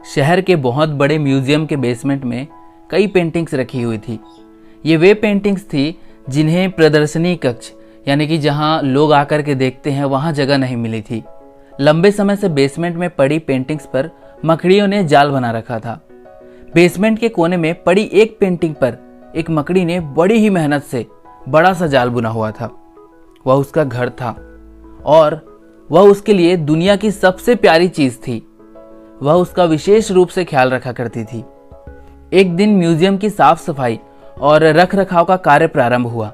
शहर के बहुत बड़े म्यूजियम के बेसमेंट में कई पेंटिंग्स रखी हुई थी। ये वे पेंटिंग्स थी जिन्हें प्रदर्शनी कक्ष यानी कि जहां लोग आकर के देखते हैं वहां जगह नहीं मिली थी। लंबे समय से बेसमेंट में पड़ी पेंटिंग्स पर मकड़ियों ने जाल बना रखा था। बेसमेंट के कोने में पड़ी एक पेंटिंग पर एक मकड़ी ने बड़ी ही मेहनत से बड़ा सा जाल बुना हुआ था। वह उसका घर था और वह उसके लिए दुनिया की सबसे प्यारी चीज थी। वह उसका विशेष रूप से ख्याल रखा करती थी। एक दिन म्यूजियम की साफ सफाई और रख रखाव का कार्य प्रारंभ हुआ।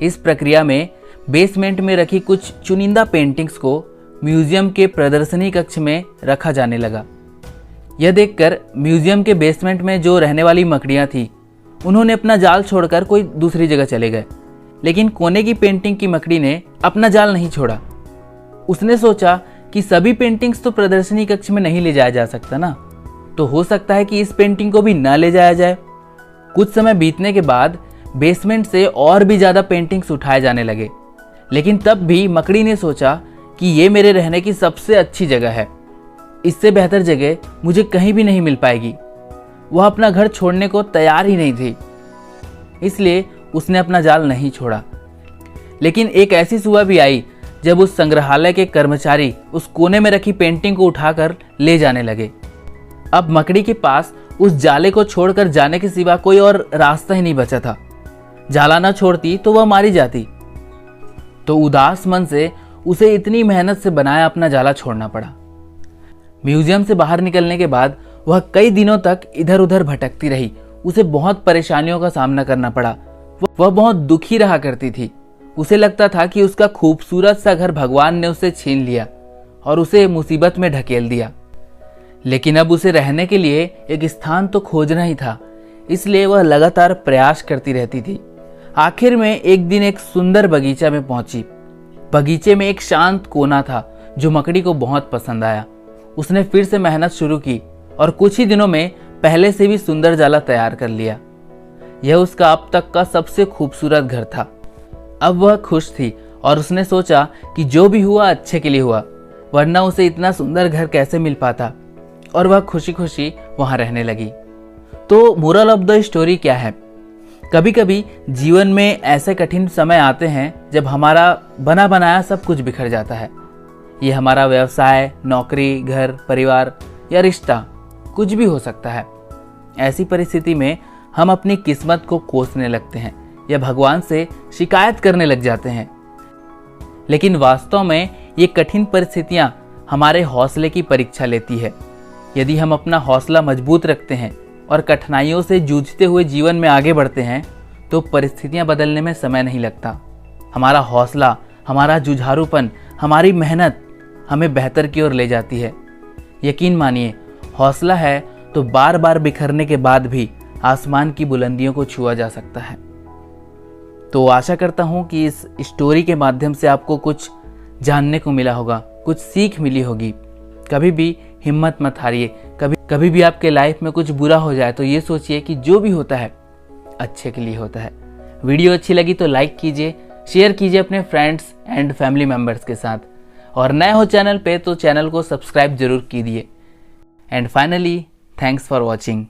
इस प्रक्रिया में बेसमेंट में रखी कुछ चुनिंदा पेंटिंग्स को म्यूजियम के प्रदर्शनी कक्ष में रखा जाने लगा। यह देखकर म्यूजियम के बेसमेंट में जो रहने वाली मकड़ियां थी उन्होंने अपना जाल छोड़कर कोई दूसरी जगह चले गए, लेकिन कोने की पेंटिंग की मकड़ी ने अपना जाल नहीं छोड़ा। उसने सोचा कि सभी पेंटिंग्स तो प्रदर्शनी कक्ष में नहीं ले जाया जा सकता ना, तो हो सकता है कि इस पेंटिंग को भी न ले जाया जाए। कुछ समय बीतने के बाद बेसमेंट से और भी ज्यादा पेंटिंग्स उठाए जाने लगे, लेकिन तब भी मकड़ी ने सोचा कि ये मेरे रहने की सबसे अच्छी जगह है, इससे बेहतर जगह मुझे कहीं भी नहीं मिल पाएगी। वह अपना घर छोड़ने को तैयार ही नहीं थी, इसलिए उसने अपना जाल नहीं छोड़ा। लेकिन एक ऐसी सुबह भी आई जब उस संग्रहालय के कर्मचारी उस कोने में रखी पेंटिंग को उठाकर ले जाने लगे। अब मकड़ी के पास उस जाले को छोड़कर जाने के सिवा कोई और रास्ता ही नहीं बचा था। जाला न छोड़ती तो वह मारी जाती। तो उदास मन से उसे इतनी मेहनत से बनाया अपना जाला छोड़ना पड़ा। म्यूजियम से बाहर निकलने के बाद वह कई दिनों तक इधर उधर भटकती रही। उसे बहुत परेशानियों का सामना करना पड़ा। वह बहुत दुखी रहा करती थी। उसे लगता था कि उसका खूबसूरत सा घर भगवान ने उसे छीन लिया और उसे मुसीबत में ढकेल दिया। लेकिन अब उसे रहने के लिए एक स्थान तो खोजना ही था, इसलिए वह लगातार प्रयास करती रहती थी। आखिर में एक दिन एक सुंदर बगीचा में पहुंची। बगीचे में एक शांत कोना था जो मकड़ी को बहुत पसंद आया। उसने फिर से मेहनत शुरू की और कुछ ही दिनों में पहले से भी सुंदर जाला तैयार कर लिया। यह उसका अब तक का सबसे खूबसूरत घर था। अब वह खुश थी और उसने सोचा कि जो भी हुआ अच्छे के लिए हुआ, वरना उसे इतना सुंदर घर कैसे मिल पाता। और वह खुशी खुशी वहां रहने लगी। तो मोरल ऑफ द स्टोरी क्या है? कभी कभी जीवन में ऐसे कठिन समय आते हैं जब हमारा बना बनाया सब कुछ बिखर जाता है। ये हमारा व्यवसाय, नौकरी, घर, परिवार या रिश्ता कुछ भी हो सकता है। ऐसी परिस्थिति में हम अपनी किस्मत को कोसने लगते हैं या भगवान से शिकायत करने लग जाते हैं। लेकिन वास्तव में ये कठिन परिस्थितियां हमारे हौसले की परीक्षा लेती है। यदि हम अपना हौसला मजबूत रखते हैं और कठिनाइयों से जूझते हुए जीवन में आगे बढ़ते हैं तो परिस्थितियां बदलने में समय नहीं लगता। हमारा हौसला, हमारा जुझारूपन, हमारी मेहनत हमें बेहतर की ओर ले जाती है। यकीन मानिए, हौसला है तो बार बार बिखरने के बाद भी आसमान की बुलंदियों को छुआ जा सकता है। तो आशा करता हूं कि इस स्टोरी के माध्यम से आपको कुछ जानने को मिला होगा, कुछ सीख मिली होगी। कभी भी हिम्मत मत हारिए। कभी भी आपके लाइफ में कुछ बुरा हो जाए तो ये सोचिए कि जो भी होता है अच्छे के लिए होता है। वीडियो अच्छी लगी तो लाइक कीजिए, शेयर कीजिए अपने फ्रेंड्स एंड फैमिली मेंबर्स के साथ, और नए हो चैनल पे तो चैनल को सब्सक्राइब जरूर कीजिए। And finally, thanks for watching.